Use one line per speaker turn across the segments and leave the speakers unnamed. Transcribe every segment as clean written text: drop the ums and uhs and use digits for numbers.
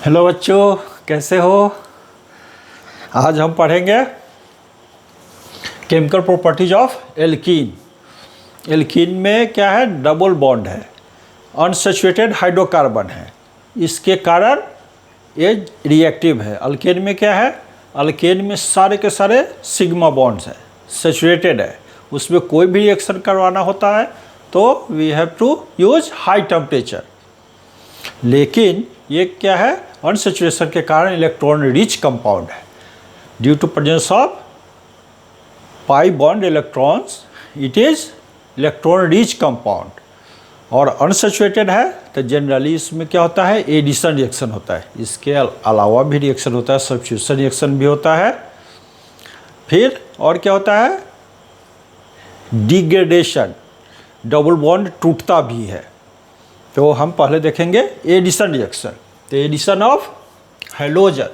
Hello बच्चों, कैसे हो। आज हम पढ़ेंगे chemical properties of alkene. Alkene में क्या है, डबल बॉन्ड है, अनसैचुरेटेड हाइड्रोकार्बन है, इसके कारण ये रिएक्टिव है। अल्केन में क्या है, अल्केन में सारे के सारे सिग्मा बॉन्ड्स हैं, सैचुरेटेड है, उसमें कोई भी रिएक्शन करवाना होता है तो we have to use high temperature. लेकिन ये क्या है, अनसैचुरेशन के कारण इलेक्ट्रॉन रिच कंपाउंड है। Due to presence of pi bond electrons it is electron rich compound. और अनसैचुरेटेड है तो जनरली इसमें क्या होता है, एडिशन रिएक्शन होता है। इसके अलावा भी रिएक्शन होता है, सब्स्टिट्यूशन रिएक्शन भी होता है। फिर और क्या होता है, डिग्रेडेशन, डबल बॉन्ड टूटता भी है। तो हम पहले देखेंगे एडिशन रिएक्शन। तो addition of halogen,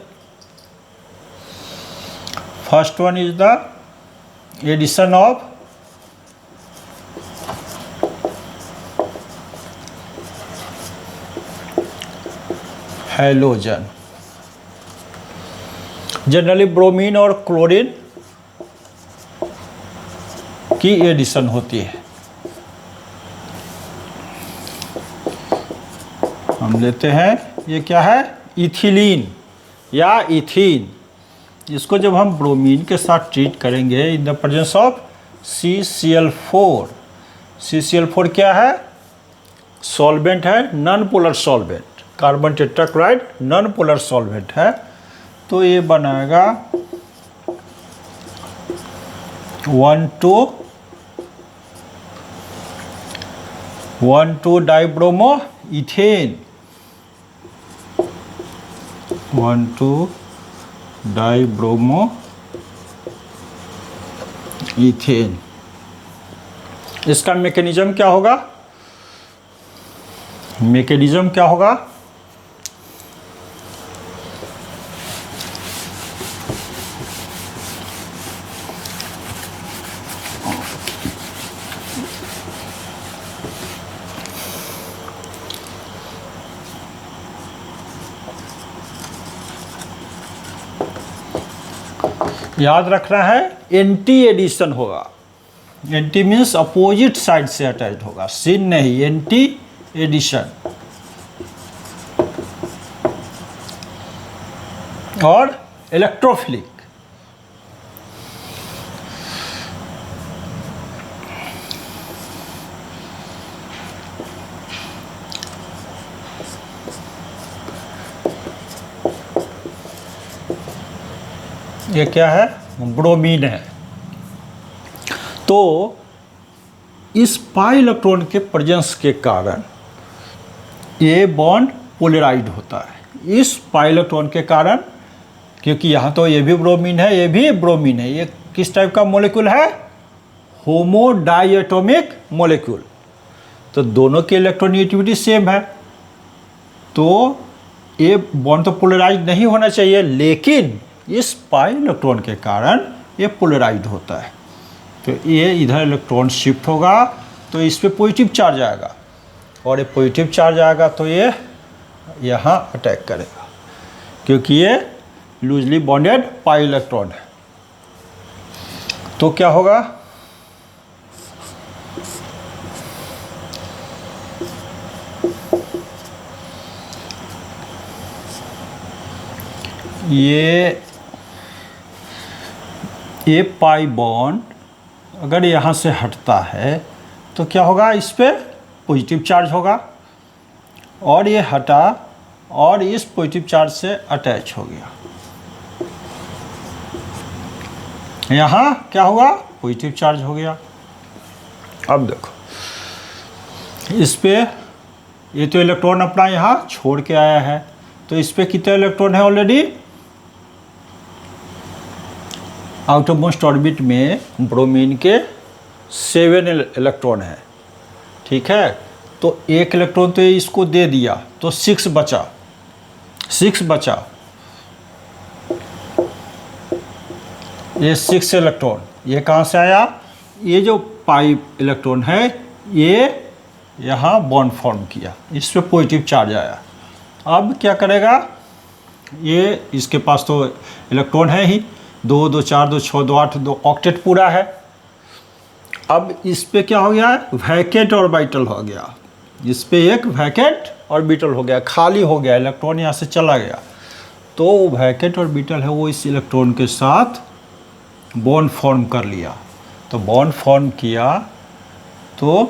first one is the addition of halogen. Generally bromine और क्लोरीन की एडिशन होती है। हम लेते हैं, ये क्या है, इथिलीन या इथीन। इसको जब हम ब्रोमीन के साथ ट्रीट करेंगे in the presence of CCl4। CCl4 क्या है, सॉल्वेंट है, non polar solvent, carbon tetrachloride non polar solvent है। तो ये बनाएगा 1,2 डाइब्रोमो इथेन, 1,2 डाइब्रोमो इथेन। इसका मैकेनिज्म क्या होगा, मैकेनिज्म क्या होगा, याद रखना है, एंटी एडिशन होगा। एंटी मीन्स अपोजिट साइड से अटैच होगा, सिन नहीं, एंटी एडिशन। और इलेक्ट्रोफिलिक, ये क्या है, ब्रोमीन है। तो इस पाई इलेक्ट्रॉन के प्रेजेंस के कारण ये बॉन्ड पोलराइज्ड होता है। इस पाई इलेक्ट्रॉन के कारण, क्योंकि यहाँ तो ये भी ब्रोमीन है, ये भी ब्रोमीन है, ये किस टाइप का मॉलिक्यूल है, होमो डायटोमिक मॉलिक्यूल। तो दोनों की इलेक्ट्रोनेगेटिविटी सेम है, तो ये बॉन्ड तो पोलराइज्ड नहीं होना चाहिए, लेकिन इस पाई इलेक्ट्रॉन के कारण ये पोलराइज्ड होता है। तो ये इधर इलेक्ट्रॉन शिफ्ट होगा तो इस पे पॉजिटिव चार्ज आएगा, और ये पॉजिटिव चार्ज आएगा तो ये यहाँ अटैक करेगा, क्योंकि ये लूजली बॉन्डेड पाई इलेक्ट्रॉन है। तो क्या होगा, ये पाई बॉन्ड अगर यहाँ से हटता है तो क्या होगा, इस पे पॉजिटिव चार्ज होगा, और ये हटा और इस पॉजिटिव चार्ज से अटैच हो गया। यहाँ क्या हुआ, पॉजिटिव चार्ज हो गया। अब देखो, इस पे ये तो इलेक्ट्रॉन अपना यहाँ छोड़ के आया है, तो इस पे कितने इलेक्ट्रॉन है, ऑलरेडी आउटरमोस्ट ऑर्बिट में ब्रोमीन के 7 इलेक्ट्रॉन है, ठीक है। तो एक इलेक्ट्रॉन तो इसको दे दिया तो 6 बचा, 6 बचा। ये 6 इलेक्ट्रॉन ये कहाँ से आया, ये जो पाई इलेक्ट्रॉन है ये यहाँ बॉन्ड फॉर्म किया, इस पे पॉजिटिव चार्ज आया। अब क्या करेगा, ये इसके पास तो इलेक्ट्रॉन है ही, 2 2 4 2 6 2 8, 2 ऑक्टेट पूरा है। अब इस पे क्या हो गया है, वैकेंट ऑर्बिटल हो गया, इस पे एक वैकेंट ऑर्बिटल हो गया, खाली हो गया, इलेक्ट्रॉन यहाँ से चला गया। तो वैकेंट ऑर्बिटल है वो इस इलेक्ट्रॉन के साथ बॉन्ड फॉर्म कर लिया। तो बॉन्ड फॉर्म किया तो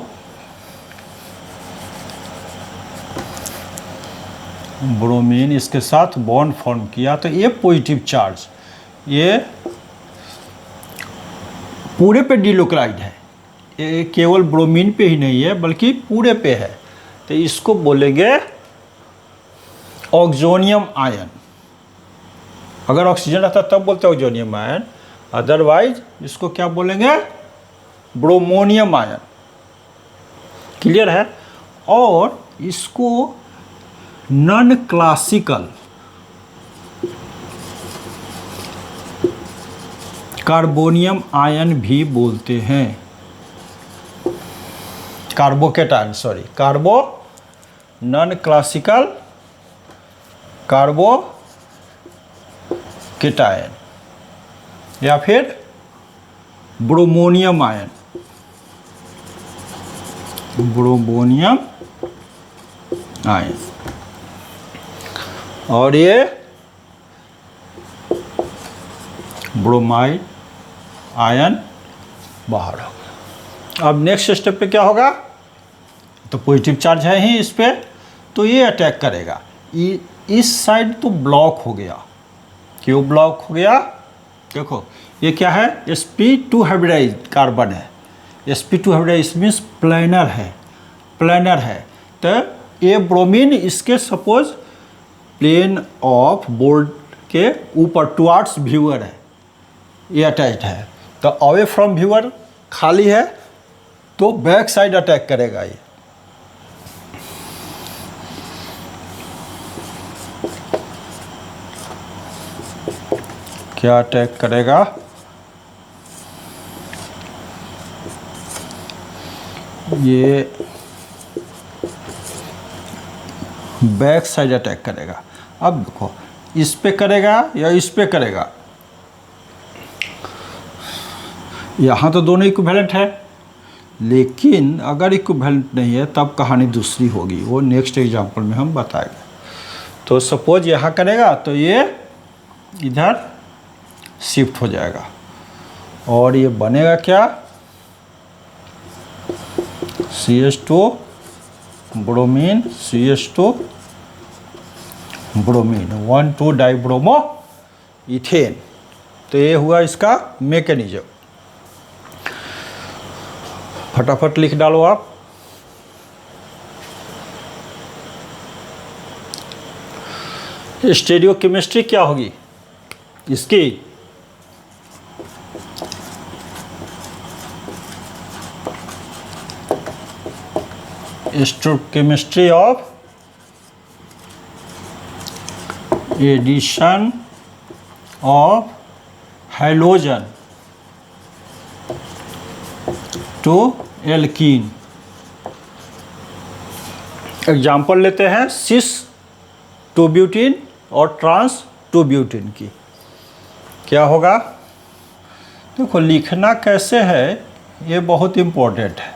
ब्रोमीन इसके साथ बॉन्ड फॉर्म किया, तो ये पॉजिटिव चार्ज ये पूरे पे डिलोक्राइड है, ये केवल ब्रोमीन पे ही नहीं है बल्कि पूरे पे है। तो इसको बोलेंगे ऑक्सोनियम आयन। अगर ऑक्सीजन रहता तब बोलते हैं ऑक्सोनियम आयन, अदरवाइज इसको क्या बोलेंगे, ब्रोमोनियम आयन। क्लियर है। और इसको नॉन क्लासिकल कार्बोनियम आयन भी बोलते हैं, carbocation, sorry, कार्बो non classical carbocation या फिर ब्रोमोनियम आयन, ब्रोमोनियम आयन। और ये ब्रोमाइड आयन बाहर हो गया। अब नेक्स्ट स्टेप पे क्या होगा, तो पॉजिटिव चार्ज है ही इस पे, तो ये अटैक करेगा, इस साइड तो ब्लॉक हो गया। क्यों ब्लॉक हो गया, देखो ये क्या है, sp2 हाइब्रिडाइज कार्बन है, sp2 हाइब्रिडाइज मीन्स प्लेनर है, प्लेनर है। तो ये ब्रोमीन इसके सपोज प्लेन ऑफ बोर्ड के ऊपर टुवार्ड्स व्यूअर है, ये अटैच्ड है। तो अवे फ्रॉम व्यूअर खाली है, तो बैक साइड अटैक करेगा ये। क्या अटैक करेगा, ये बैक साइड अटैक करेगा। अब देखो इस पे करेगा या इस पे करेगा, यहाँ तो दोनों इक्विवेलेंट है, लेकिन अगर इक्विवेलेंट नहीं है तब कहानी दूसरी होगी, वो नेक्स्ट एग्जांपल में हम बताएंगे। तो सपोज यहाँ करेगा तो ये इधर शिफ्ट हो जाएगा और ये बनेगा क्या, CH2 bromine, CH2 bromine, 1,2 dibromo ethane. तो ये हुआ इसका मैकेनिज्म। फटाफट लिख डालो आप। स्टीरियोकेमिस्ट्री क्या होगी इसकी, stereochemistry of addition of halogen to alkene. Example लेते हैं सिस 2 ब्यूटीन और ट्रांस 2 ब्यूटीन की। क्या होगा, देखो लिखना कैसे है ये बहुत इम्पोर्टेंट है।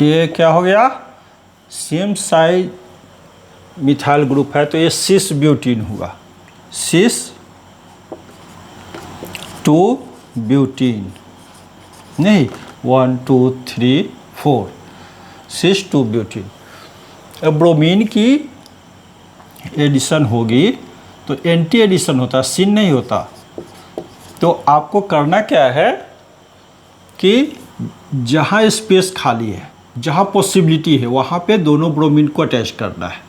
ये क्या हो गया, सेम साइड मिथाइल ग्रुप है, तो ये सिस ब्यूटीन हुआ, सिस 2 ब्यूटीन, नहीं 1 2 3 4, सिस 2 ब्यूटीन। अब ब्रोमीन की एडिशन होगी तो एंटी एडिशन होता, सिन नहीं होता। तो आपको करना क्या है कि जहाँ स्पेस खाली है, जहाँ पॉसिबिलिटी है, वहाँ पे दोनों ब्रोमीन को अटैच करना है।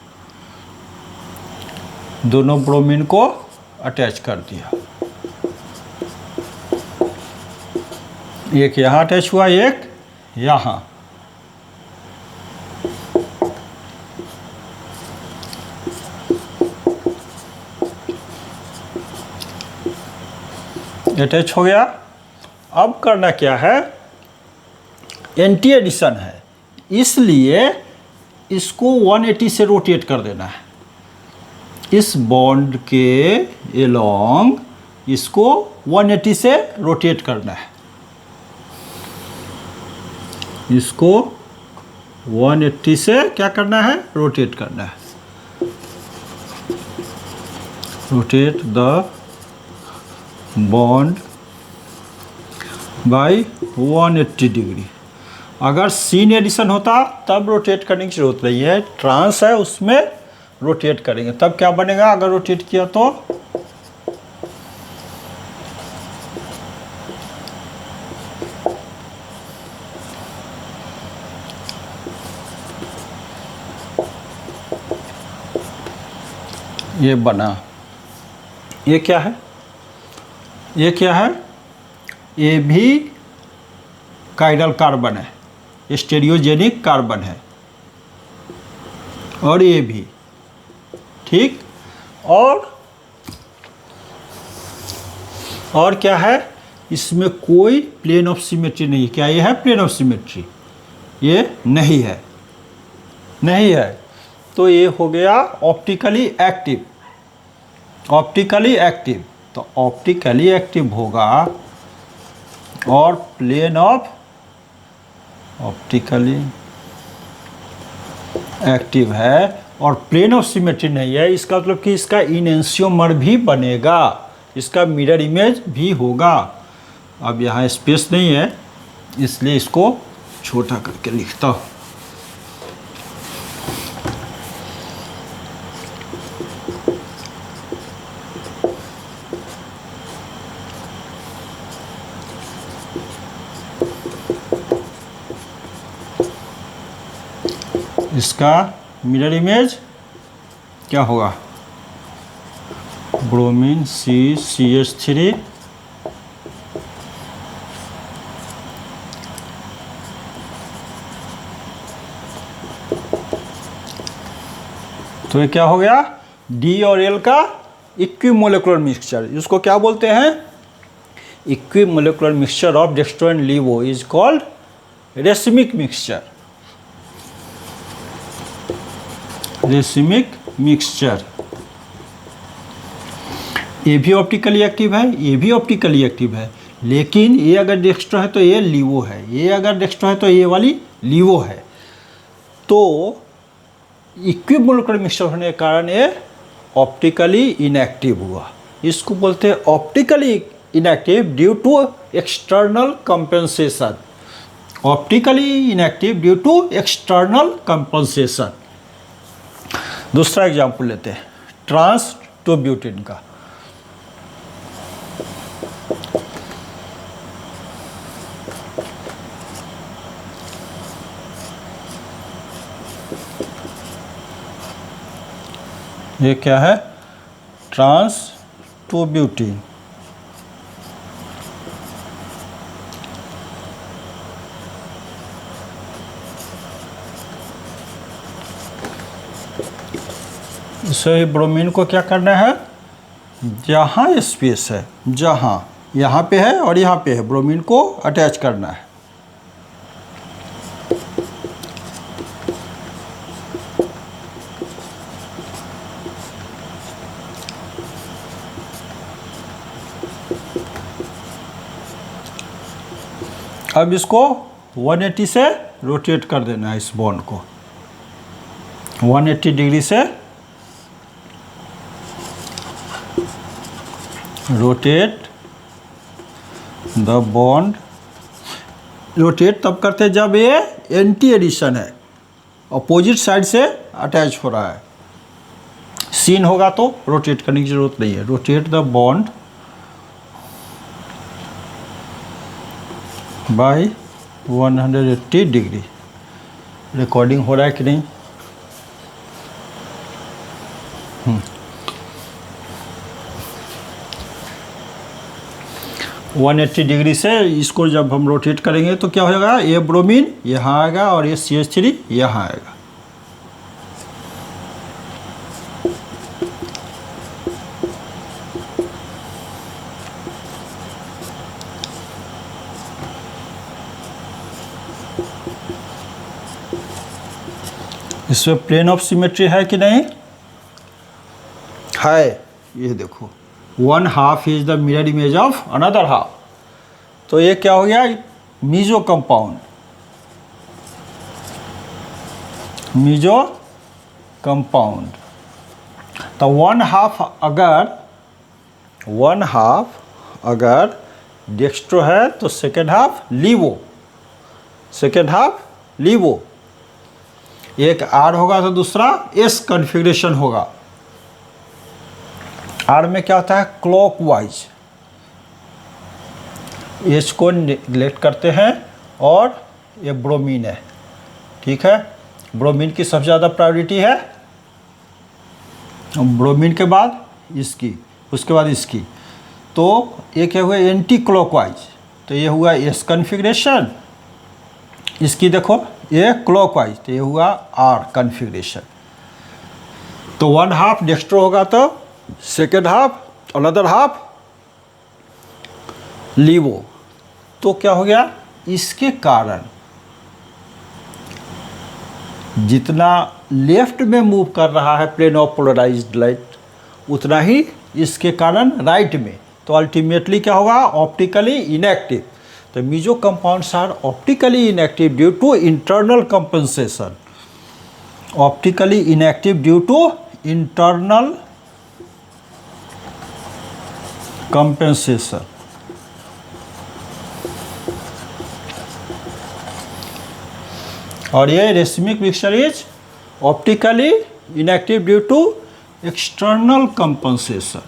दोनों ब्रोमीन को अटैच कर दिया, एक यहाँ अटैच हुआ, एक यहाँ। अटैच हो गया। अब करना क्या है, एंटी एडिशन है, इसलिए इसको 180 से रोटेट कर देना है। इस बॉन्ड के एलोंग इसको 180 से रोटेट करना है। इसको 180 से क्या करना है, रोटेट करना है। Rotate the bond by 180 degree. अगर सीन एडिशन होता तब रोटेट करने की जरूरत नहीं है, ट्रांस है उसमें रोटेट करेंगे। तब क्या बनेगा अगर रोटेट किया तो, ये बना। ये क्या है, ये क्या है, ये भी काइरल कार्बन है, स्टेरियोजेनिक कार्बन है, और ये भी ठीक। और क्या है, इसमें कोई प्लेन ऑफ सिमेट्री नहीं है। क्या ये है प्लेन ऑफ सिमेट्री? ये नहीं है, नहीं है। तो ये हो गया ऑप्टिकली एक्टिव। ऑप्टिकली एक्टिव, तो ऑप्टिकली एक्टिव होगा और प्लेन ऑफ ऑप्टिकली एक्टिव है और प्लेन ऑफ सिमेट्री नहीं है। इसका मतलब कि इसका इनेंशियोमर भी बनेगा, इसका मिरर इमेज भी होगा। अब यहाँ स्पेस नहीं है इसलिए इसको छोटा करके लिखता हूँ। इसका मिरर इमेज क्या होगा, ब्रोमीन CCH3 तो ये क्या हो गया, D और L का इक्विमोलेकुलर मिक्सचर। इसको क्या बोलते हैं, equimolecular mixture of dextro and levo is called racemic mixture. Racemic mixture. ये भी ऑप्टिकली एक्टिव है, ये भी ऑप्टिकली एक्टिव है, लेकिन ये अगर डेक्स्ट्रो है तो ये लीवो है, ये अगर डेक्स्ट्रो है तो ये वाली लीवो है। तो इक्विमोलेकुलर मिक्सचर होने के कारण ये ऑप्टिकली इनएक्टिव हुआ। इसको बोलते हैं optically inactive due to external compensation. Optically inactive due to external compensation. दूसरा एग्जाम्पल लेते हैं ट्रांस टू ब्यूटेन का। ये क्या है, ट्रांस टू ब्यूटेन। इसे ब्रोमीन को क्या करना है, जहाँ स्पेस है, जहाँ यहाँ पे है और यहाँ पे है, ब्रोमीन को अटैच करना है। अब इसको 180 से रोटेट कर देना है, इस बॉन्ड को 180 डिग्री से रोटेट द बॉन्ड। रोटेट तब करते हैं जब ये एंटी एडिशन है, अपोजिट साइड से अटैच हो रहा है। सीन होगा तो रोटेट करने की जरूरत नहीं है। Rotate the bond by 180 degree. Recording हो रहा है कि नहीं? 180 डिग्री से इसको जब हम रोटेट करेंगे तो क्या हो जाएगा, ये ब्रोमीन यहाँ आएगा और ये CH3 यहाँ आएगा। इसमें प्लेन ऑफ सिमेट्री है कि नहीं है? ये देखो, one half is the mirror image of another half. तो ये क्या हो गया? Meso compound, meso compound. तो वन हाफ अगर डेक्स्ट्रो है तो second half levo, second half levo. एक आर होगा तो दूसरा एस कॉन्फ़िगरेशन होगा। आर में क्या होता है? क्लॉकवाइज। एच को निगलेक्ट करते हैं और ये ब्रोमीन है, ठीक है। ब्रोमीन की सबसे ज़्यादा प्रायोरिटी है, ब्रोमीन के बाद इसकी, उसके बाद इसकी। तो ये क्या हुआ? Anti clockwise. तो ये हुआ एस कॉन्फ़िगरेशन, इसकी देखो ये क्लॉकवाइज, तो ये हुआ आर कॉन्फ़िगरेशन। तो वन हाफ डेक्स्ट्रो होगा तो सेकेंड हाफ, अनदर हाफ लीवो। तो क्या हो गया? इसके कारण जितना लेफ्ट में मूव कर रहा है प्लेन ऑफ पोलराइज्ड लाइट, उतना ही इसके कारण राइट में। तो अल्टीमेटली क्या होगा? Optically inactive. तो meso compounds are optically inactive due to internal compensation, optically inactive due to internal compensation. और ये racemic mixture is optically inactive due to external compensation.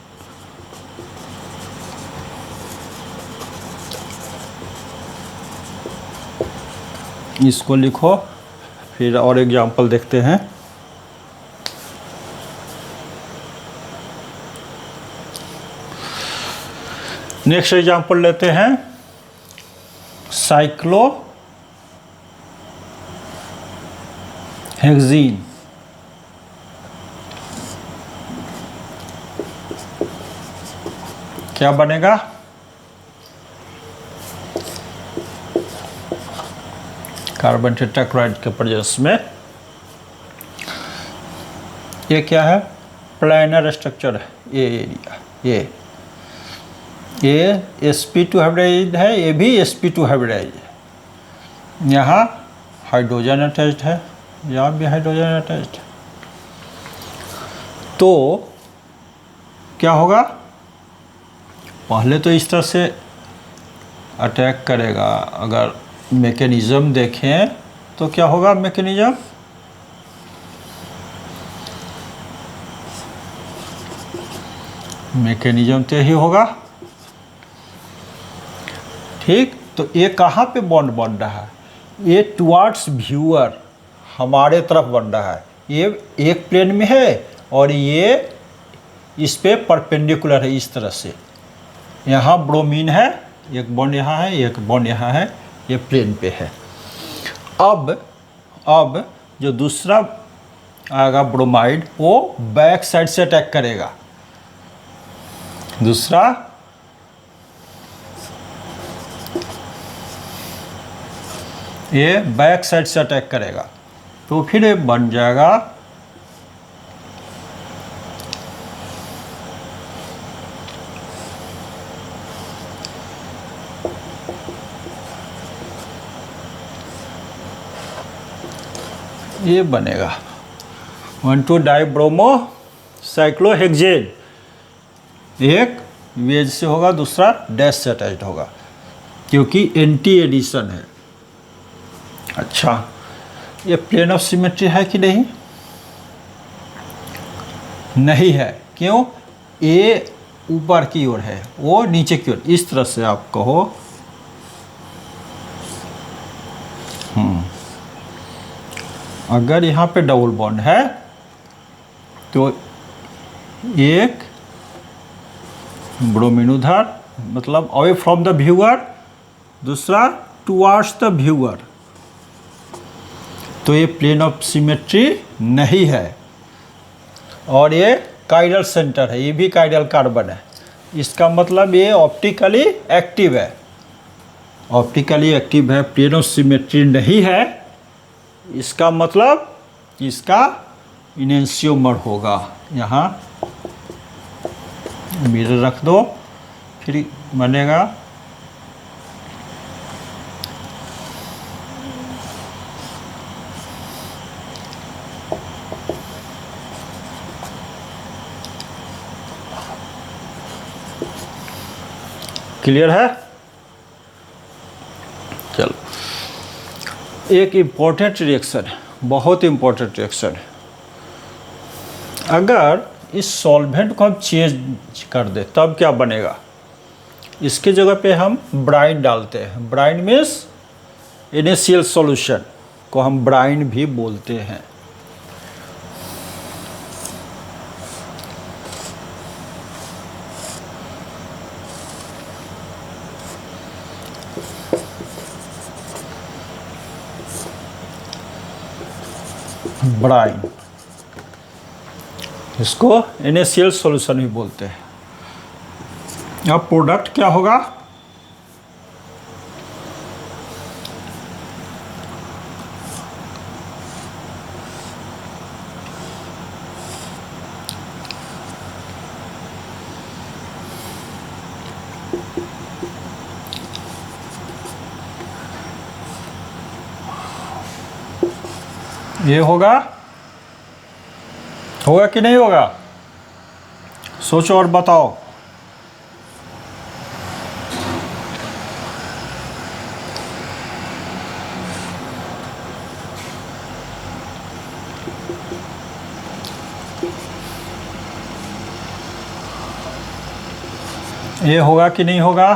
इसको लिखो, फिर और एग्जांपल देखते हैं। नेक्स्ट एग्जांपल लेते हैं, साइक्लोहेक्सीन। क्या बनेगा? कार्बन टेट्राक्लोराइड के प्रेजेंस में। ये क्या है? प्लानर स्ट्रक्चर है ये एरिया। ये sp2 हाइब्रिडाइज्ड है, ये भी sp2 हाइब्रिडाइज्ड है। यहाँ हाइड्रोजन अटैच्ड है, यहाँ भी हाइड्रोजन अटैच्ड है। तो क्या होगा? पहले तो इस तरह से अटैक करेगा। अगर मैकेनिज्म देखें तो क्या होगा? मैकेनिज्म तो यही होगा, ठीक। तो ये कहाँ पे बॉन्ड बन रहा है? ये टुवार्ड्स व्यूअर, हमारे तरफ बन रहा है। ये एक प्लेन में है और ये इस पे परपेंडिकुलर है, इस तरह से। यहाँ ब्रोमीन है, एक बॉन्ड यहाँ है, एक बॉन्ड यहाँ है, ये प्लेन पे है। अब जो दूसरा आएगा ब्रोमाइड, वो बैक साइड से अटैक करेगा। दूसरा ये बैक साइड से अटैक करेगा, तो फिर ये बन जाएगा ये बनेगा 1,2-डाइब्रोमो साइक्लोहेक्सेन। एक वेज से होगा, दूसरा डैश से अटैच्ड होगा, क्योंकि एंटी एडिशन है। अच्छा, ये प्लेन ऑफ सिमेट्री है कि नहीं? नहीं है। क्यों? ए ऊपर की ओर है, वो नीचे की ओर। इस तरह से आप कहो, अगर यहाँ पे डबल बॉन्ड है तो एक ब्रोमीन उधर, मतलब अवे फ्रॉम द व्यूअर, दूसरा टुवार्ड्स द व्यूअर। तो ये प्लेन ऑफ सिमेट्री नहीं है। और ये काइरल सेंटर है, ये भी काइरल कार्बन है। इसका मतलब ये ऑप्टिकली एक्टिव है, ऑप्टिकली एक्टिव है, प्लेन ऑफ सिमेट्री नहीं है। इसका मतलब इसका इनेंशियोमर होगा। यहाँ मिरर रख दो, फिर बनेगा क्लियर है। चलो, एक इम्पोर्टेंट रिएक्शन है, बहुत इम्पोर्टेंट रिएक्शन है। अगर इस सॉल्वेंट को हम चेंज कर दे तब क्या बनेगा? इसके जगह पे हम ब्राइन डालते हैं। ब्राइन मीन्स इनिशियल सॉल्यूशन को हम ब्राइन भी बोलते हैं। ब्राइन, इसको इनिशियल सॉल्यूशन भी बोलते हैं। अब प्रोडक्ट क्या होगा? ये होगा कि नहीं होगा? सोचो और बताओ। ये होगा कि नहीं होगा?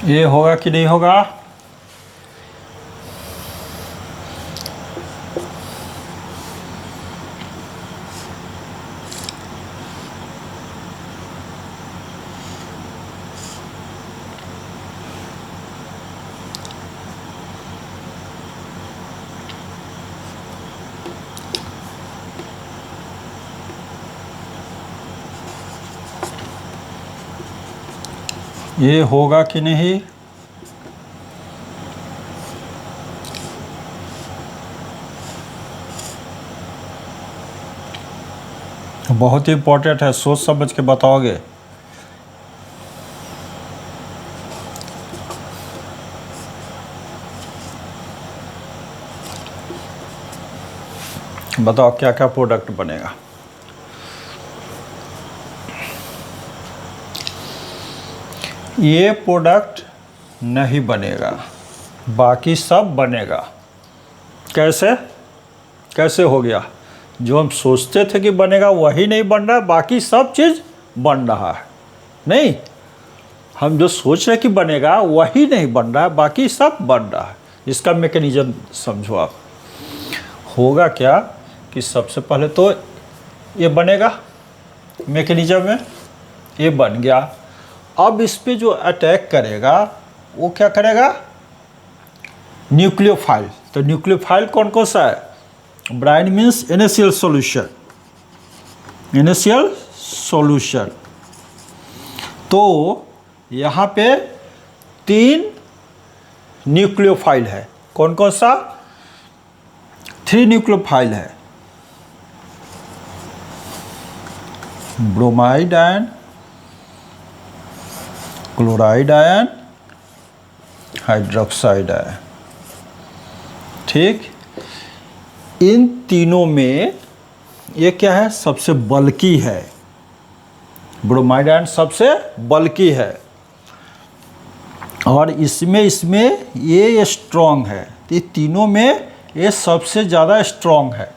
ये होगा कि नहीं होगा? ये होगा कि नहीं? बहुत ही इम्पोर्टेंट है, सोच समझ के बताओगे। बताओ क्या क्या प्रोडक्ट बनेगा। ये प्रोडक्ट नहीं बनेगा, बाकी सब बनेगा। कैसे कैसे हो गया? जो हम सोचते थे कि बनेगा वही नहीं बन रहा, बाकी सब चीज़ बन रहा है। नहीं, हम जो सोच रहे कि बनेगा वही नहीं बन रहा है, बाकी सब बन रहा है। इसका मैकेनिज्म समझो आप। होगा क्या कि सबसे पहले तो ये बनेगा, मैकेनिज्म में ये बन गया। अब इस पे जो अटैक करेगा वो क्या करेगा? न्यूक्लियोफाइल। तो न्यूक्लियोफाइल कौन कौन सा है? Brine means initial solution, initial solution. तो यहाँ पे 3 न्यूक्लियोफाइल है। कौन कौन सा? 3 न्यूक्लियोफाइल है। Bromide ion, chloride ion, hydroxide ion. ठीक, इन तीनों में ये क्या है? सबसे बल्की है। ब्रोमाइड आयन सबसे बल्की है और इसमें ये स्ट्रॉन्ग है। तो ये तीनों में ये सबसे ज़्यादा स्ट्रॉन्ग है।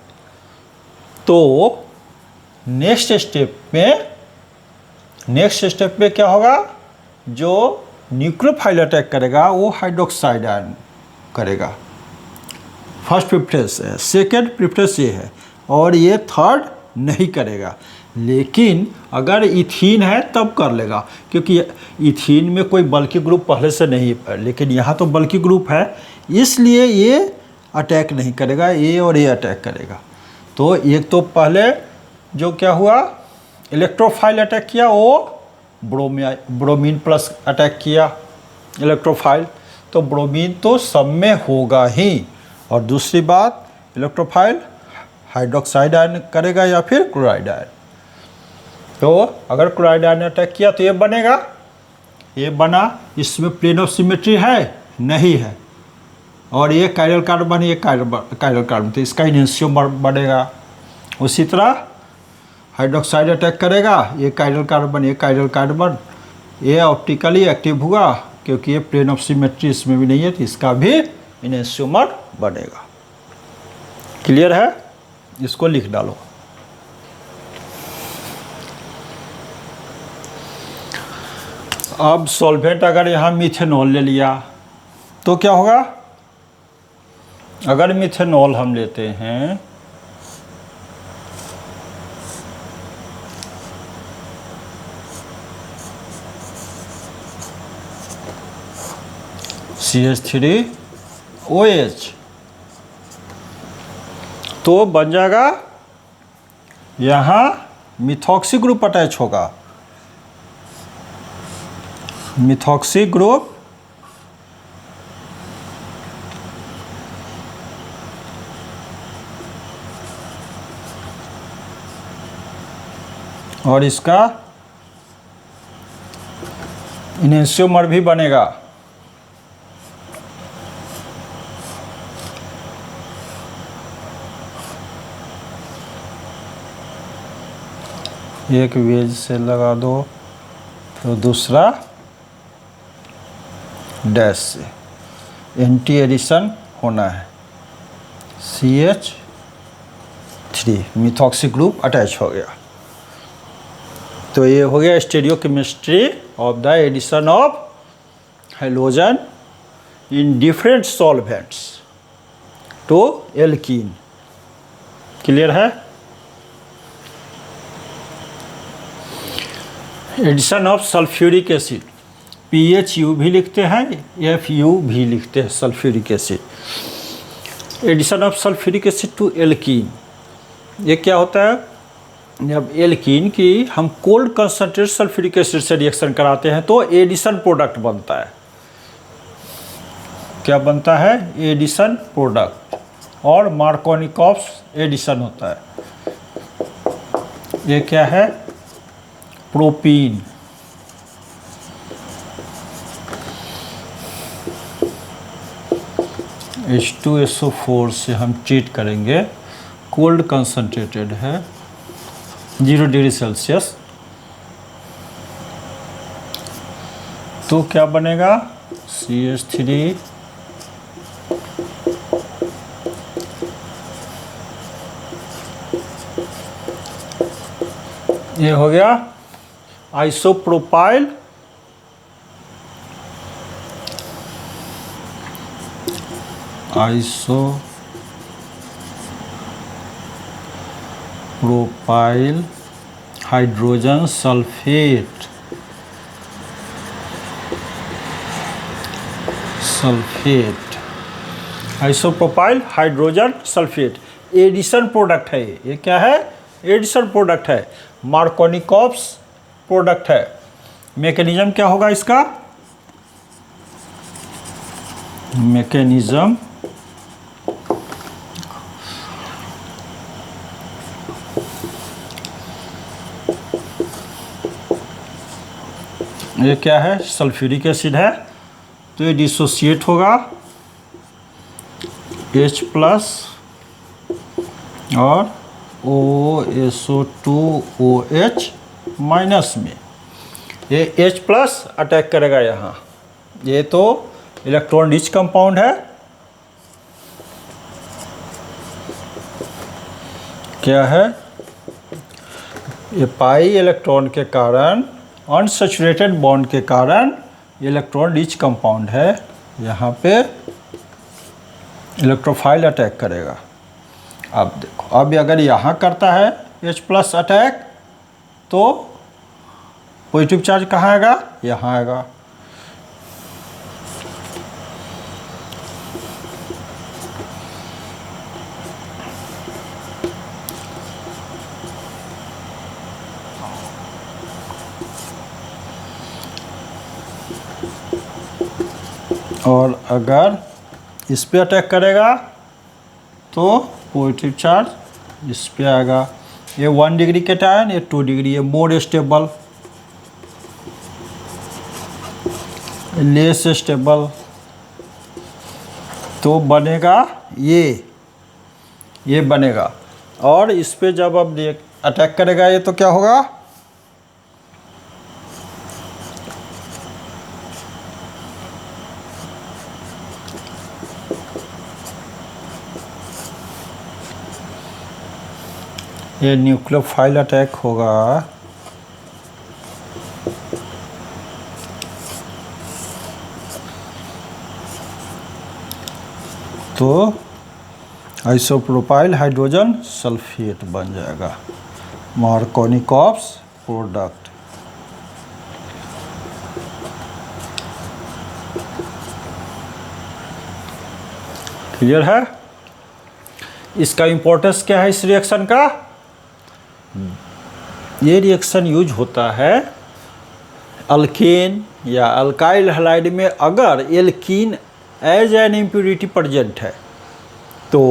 तो नेक्स्ट स्टेप में क्या होगा? जो न्यूक्लियोफाइल अटैक करेगा वो हाइड्रोक्साइड आयन करेगा। फर्स्ट प्रेफरेंस है, सेकेंड प्रेफरेंस ये है, और ये थर्ड नहीं करेगा। लेकिन अगर इथीन है तब कर लेगा, क्योंकि इथीन में कोई बल्की ग्रुप पहले से नहीं है, लेकिन यहाँ तो बल्की ग्रुप है, इसलिए ये अटैक नहीं करेगा, ए और ए अटैक करेगा। तो एक तो पहले जो क्या हुआ, इलेक्ट्रोफाइल अटैक किया, वो ब्रोमीन प्लस अटैक किया इलेक्ट्रोफाइल, तो ब्रोमीन तो सब में होगा ही। और दूसरी बात, इलेक्ट्रोफाइल हाइड्रोक्साइड आयन करेगा या फिर क्लोराइड आयन। तो अगर क्लोराइड आयन अटैक किया तो ये बनेगा, ये बना, इसमें प्लेन ऑफ सिमेट्री है नहीं है, और ये कायरल कार्बन, ये कायरल कार्बन, तो इसका इनेंशियोमर बनेगा। उसी तरह हाइड्रोक्साइड अटैक करेगा, ये कायरल कार्बन, ये कायरल कार्बन, ये ऑप्टिकली एक्टिव हुआ क्योंकि ये प्लेन ऑफ सिमेट्री इसमें भी नहीं है, तो इसका भी इनेंशियोमर बनेगा। क्लियर है? इसको लिख डालो। अब सॉल्वेंट अगर यहाँ मिथेनॉल ले लिया तो क्या होगा? अगर मिथेनॉल हम लेते हैं CH3OH, तो बन जाएगा यहाँ मिथॉक्सी ग्रुप अटैच होगा, मिथॉक्सी ग्रुप और इसका इनेंशियोमर भी बनेगा। एक वेज से लगा दो तो दूसरा डैश से, एंटी एडिशन होना है, CH3 मिथॉक्सी ग्रुप अटैच हो गया। तो ये हो गया stereochemistry of the addition of halogen in different solvents to alkene. Clear है? Addition of sulphuric acid, PHU भी लिखते हैं, FU भी लिखते हैं, sulphuric acid. Addition of sulphuric acid to alkene, ये क्या होता है? जब एल्कीन की हम कोल्ड कंसनट्रेट सल्फ्यूरिक एसिड से रिएक्शन कराते हैं तो एडिशन प्रोडक्ट बनता है। क्या बनता है? एडिशन प्रोडक्ट, और मार्कोनिकॉफ एडिशन होता है। ये क्या है? प्रोपीन, H2SO4 से हम ट्रीट करेंगे, कोल्ड कंसनट्रेटेड है 0 डिग्री सेल्सियस, तो क्या बनेगा? CH3 ये हो गया isopropyl isopropyl hydrogen sulphate, isopropyl hydrogen sulphate addition product है। ये क्या है? एडिशन प्रोडक्ट है, मार्कोनिकॉफ्स प्रोडक्ट है। मैकेनिज्म क्या होगा इसका? मैकेनिज्म ये क्या है? सल्फ्यूरिक एसिड है, तो ये डिसोसिएट होगा H प्लस और OSO2OH माइनस में, ये H प्लस अटैक करेगा यहाँ। ये तो इलेक्ट्रॉन रिच कंपाउंड है, क्या है? ये पाई इलेक्ट्रॉन के कारण, अनसैचुरेटेड बॉन्ड के कारण इलेक्ट्रॉन रिच कंपाउंड है, यहाँ पे इलेक्ट्रोफाइल अटैक करेगा। अब देखो, अब अगर यहाँ करता है H प्लस अटैक तो पॉजिटिव चार्ज कहाँ आएगा? यहाँ आएगा। और अगर इस पे अटैक करेगा तो पॉजिटिव चार्ज इस पे आएगा। ये 1 डिग्री कैटायन, ये 2 डिग्री, ये मोर स्टेबल, लेस स्टेबल, तो बनेगा ये बनेगा। और इस पे जब अब अटैक करेगा ये तो क्या होगा, ये न्यूक्लियोफाइल अटैक होगा। तो आइसोप्रोपाइल हाइड्रोजन सल्फेट बन जाएगा, मार्कोनिकॉप्स प्रोडक्ट। क्लियर है? इसका इंपॉर्टेंस क्या है इस रिएक्शन का? ये रिएक्शन यूज होता है अल्केन या अल्काइल हैलाइड में। अगर alkene as an impurity present है तो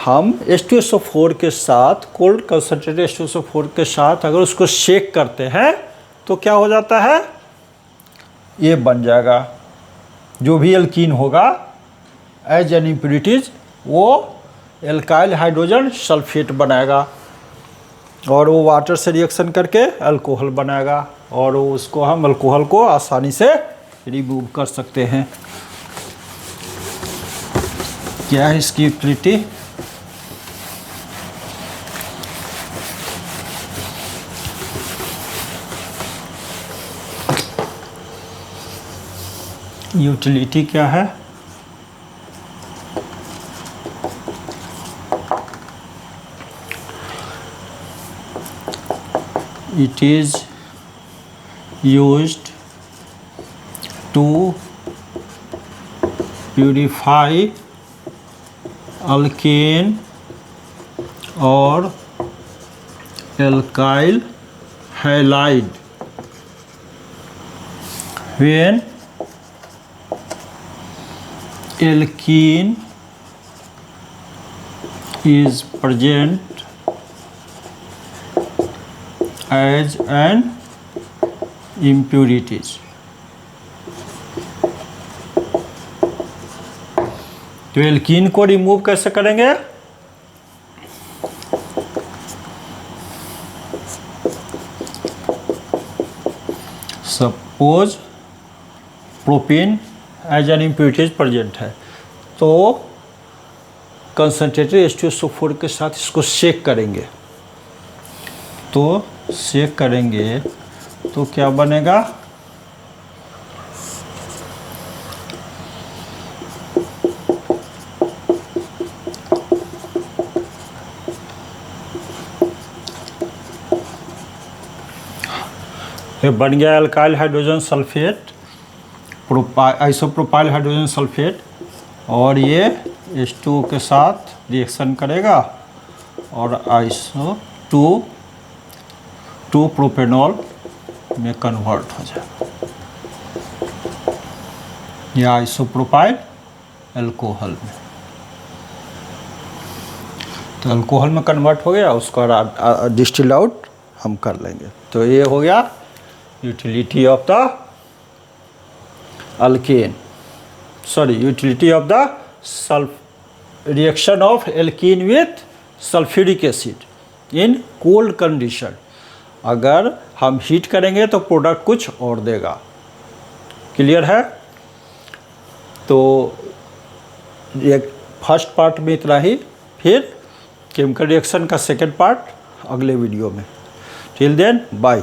हम H2SO4 के साथ, कोल्ड कंसनट्रेटेड H2SO4 के साथ अगर उसको शेक करते हैं तो क्या हो जाता है, ये बन जाएगा। जो भी एल्कीन होगा एज एन इम्प्योरिटीज वो एल्काइल हाइड्रोजन सल्फेट बनाएगा और वो वाटर से रिएक्शन करके अल्कोहल बनाएगा और उसको हम अल्कोहल को आसानी से रिमूव कर सकते हैं। क्या है इसकी यूटिलिटी? यूटिलिटी क्या है? It is used to purify alkane or alkyl halide when alkene is present as an impurities। तो एल्कीन को रिमूव कैसे करेंगे? Suppose propene as an impurities present है तो कंसनट्रेटेड H2SO4 के साथ इसको शेक करेंगे। तो शेक करेंगे तो क्या बनेगा, ये बन गया alkyl hydrogen sulphate, isopropyl hydrogen sulphate, और ये H2O के साथ रिएक्शन करेगा और आइसो टू प्रोपेनॉल में कन्वर्ट हो जाएगा। यह आइसोप्रोपाइल अल्कोहल में, तो अल्कोहल में कन्वर्ट हो गया, उसका डिस्टिल आउट हम कर लेंगे। तो ये हो गया utility of the alkane, sorry utility of the reaction of alkene with sulphuric acid in cold condition. अगर हम हीट करेंगे तो प्रोडक्ट कुछ और देगा। क्लियर है? तो एक फर्स्ट पार्ट में इतना ही, फिर केमिकल रिएक्शन का सेकेंड पार्ट अगले वीडियो में। Till then bye.